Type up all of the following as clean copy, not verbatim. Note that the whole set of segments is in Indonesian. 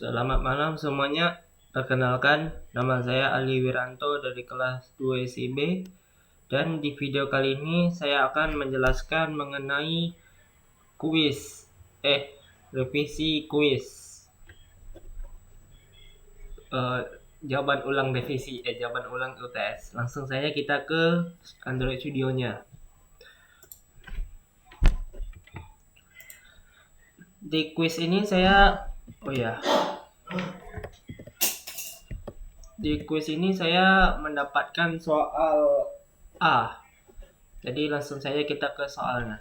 Selamat malam semuanya. Perkenalkan, nama saya Ali Wiranto dari kelas 2 SIB. Dan di video kali ini saya akan menjelaskan mengenai kuis. Revisi kuis. Jawaban ulang revisi, jawaban ulang UTS. Langsung saja kita ke Android Studio-nya. Di kuis ini Di kuis ini saya mendapatkan soal A. Jadi langsung saja kita ke soalnya.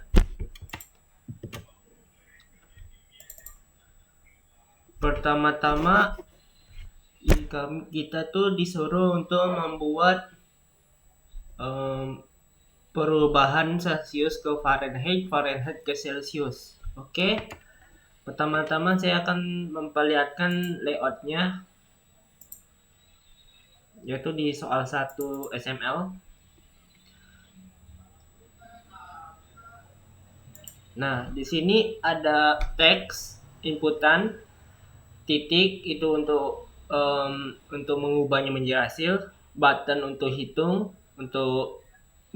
Pertama-tama kita tuh disuruh untuk membuat perubahan Celsius ke Fahrenheit, Fahrenheit ke Celsius. Oke. Pertama-tama saya akan memperlihatkan layoutnya, yaitu di soal 1 SML. Nah, di sini ada teks inputan, titik itu untuk mengubahnya menjadi hasil, button untuk hitung, untuk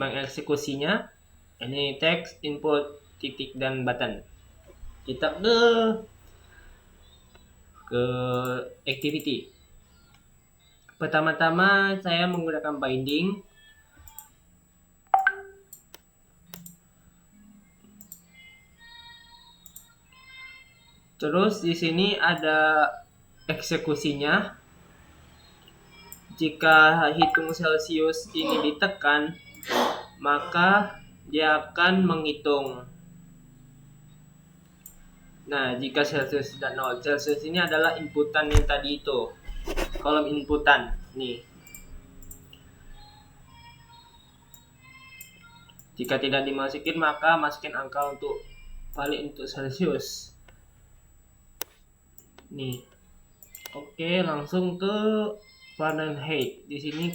mengeksekusinya. Ini teks, input, titik, dan button. Kita ke activity. Pertama-tama saya menggunakan binding. Terus di sini ada eksekusinya. Jika hitung Celsius ini ditekan, maka dia akan menghitung. Nah, jika Celsius tidak 0, Celsius ini adalah inputan yang tadi itu. Kolom inputan. Nih. Jika tidak dimasukin, maka masukin angka untuk balik untuk Celsius. Nih. Oke, langsung ke Fahrenheit. Di sini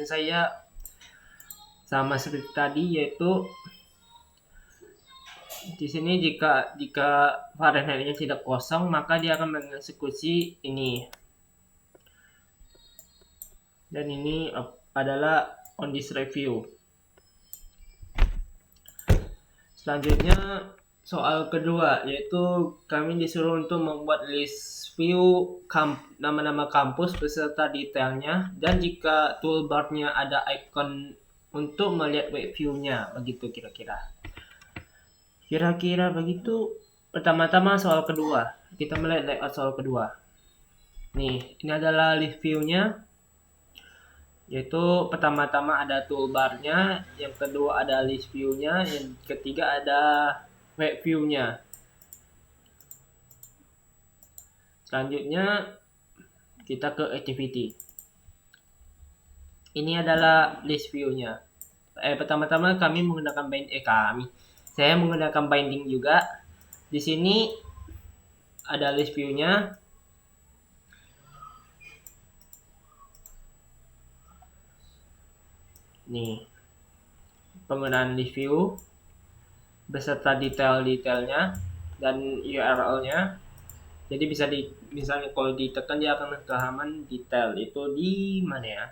saya sama seperti tadi, yaitu di sini jika Fahrenheit-nya tidak kosong, maka dia akan mengeksekusi ini. Dan ini adalah on this review. Selanjutnya soal kedua, yaitu kami disuruh untuk membuat list view nama-nama kampus beserta detailnya, dan jika toolbar-nya ada icon untuk melihat web view-nya, begitu kira-kira begitu. Pertama-tama soal kedua, kita melihat layout soal kedua. Nih, ini adalah list view-nya, yaitu pertama-tama ada toolbar-nya, yang kedua ada list view-nya, yang ketiga ada web view-nya. Selanjutnya kita ke activity. Ini adalah list view-nya. Pertama-tama saya menggunakan binding juga. Di sini ada list view-nya. Nih, penggunaan list view beserta detail-detailnya dan URL-nya. Jadi misalnya kalau ditekan dia akan ke halaman detail. Itu di mana ya?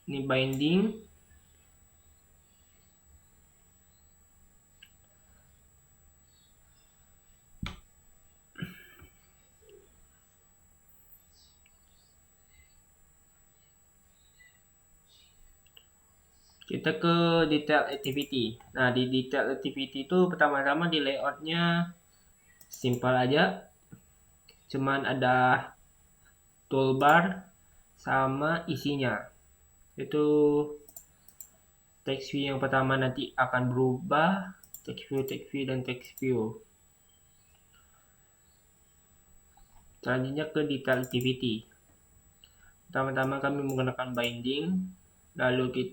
Ini binding. Kita ke detail activity. Nah, di detail activity itu pertama-tama di layoutnya simpel aja. Cuman ada toolbar sama isinya. Itu text view yang pertama nanti akan berubah, text view, dan text view. Selanjutnya ke detail activity. Pertama-tama kami menggunakan binding. Lalu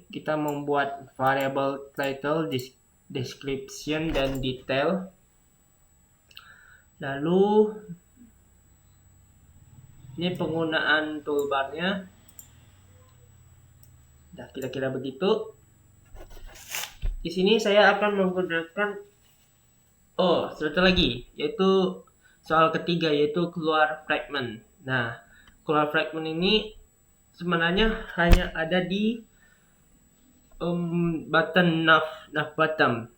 kita membuat variable title, description, dan detail. Lalu ini penggunaan toolbarnya. Kira-kira begitu. Di sini saya akan menggunakan satu lagi, yaitu soal ketiga, yaitu keluar fragment. Nah, keluar fragment ini sebenarnya hanya ada di button nav bottom.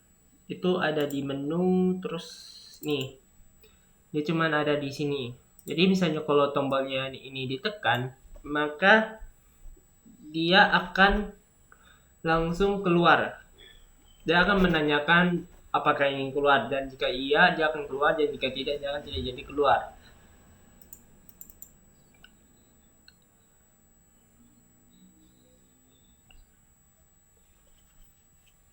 Itu ada di menu, terus nih, dia cuma ada di sini. Jadi misalnya kalau tombolnya ini ditekan, maka dia akan langsung keluar. Dia akan menanyakan apakah ingin keluar, dan jika iya dia akan keluar, dan jika tidak dia akan tidak jadi keluar.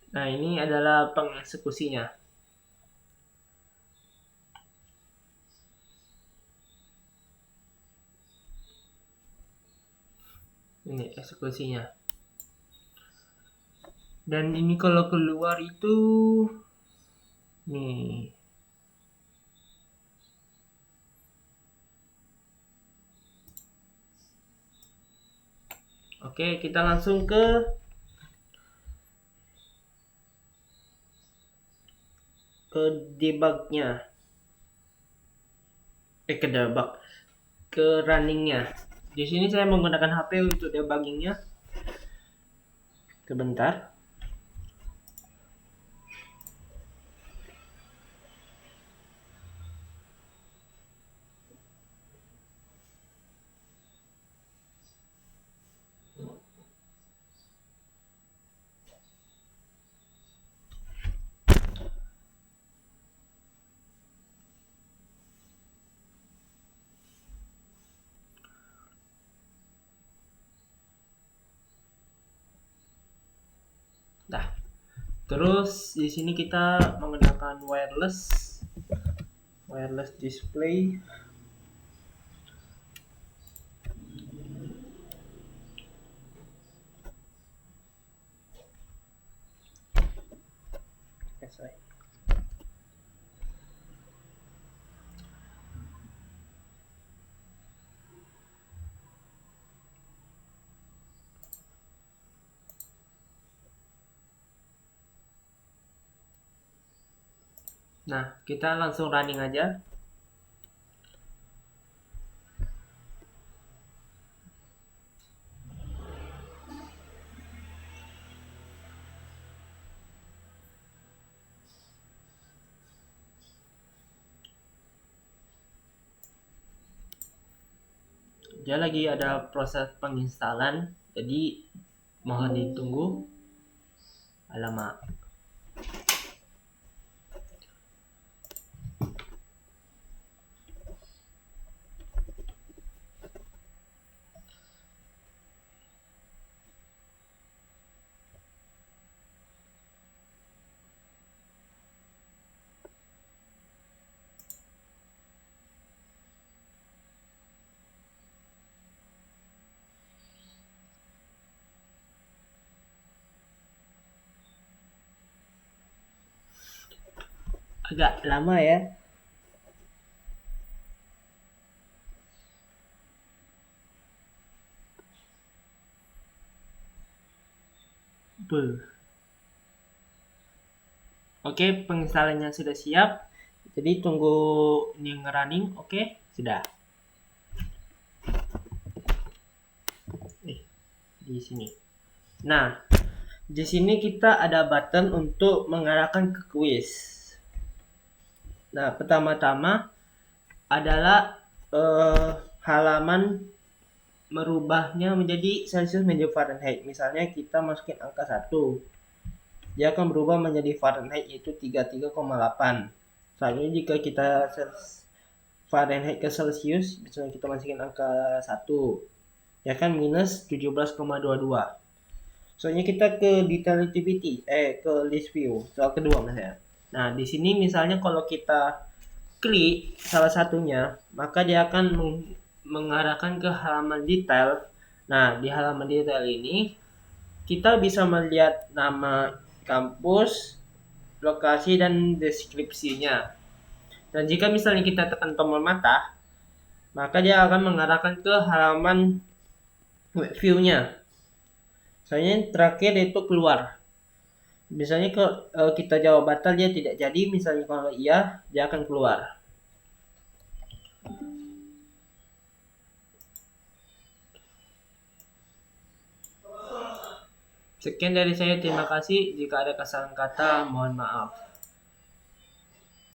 Nah, ini adalah pengeksekusinya. Ini eksekusinya. Dan ini kalau keluar itu nih. Oke, kita langsung ke debugnya. Ke debug, ke runningnya. Di sini saya menggunakan HP untuk debuggingnya. Sebentar. Nah, terus di sini kita menggunakan wireless display. Nah, kita langsung running aja. Dia lagi ada proses penginstalan, jadi mohon ditunggu. Alamak. Agak lama ya. Oke, penginstalannya sudah siap. Jadi tunggu ini ngerunning. Oke, sudah. Di sini. Nah, di sini kita ada button untuk mengarahkan ke quiz. Nah, pertama-tama adalah halaman merubahnya menjadi Celsius menjadi Fahrenheit. Misalnya kita masukin angka 1. Dia akan berubah menjadi Fahrenheit, yaitu 33,8. Soalnya jika kita Fahrenheit ke Celsius, misalnya kita masukin angka 1, ya kan minus 17,22. Soalnya kita ke detail activity, ke list view, soal kedua misalnya. Nah, di sini misalnya kalau kita klik salah satunya, maka dia akan mengarahkan ke halaman detail. Nah, di halaman detail ini kita bisa melihat nama kampus, lokasi, dan deskripsinya. Dan jika misalnya kita tekan tombol mata, maka dia akan mengarahkan ke halaman web view-nya. Soalnya terakhir itu keluar. Misalnya kalau kita jawab batal dia tidak jadi, misalnya kalau iya dia akan keluar. Sekian dari saya, terima kasih. Jika ada kesalahan kata, mohon maaf.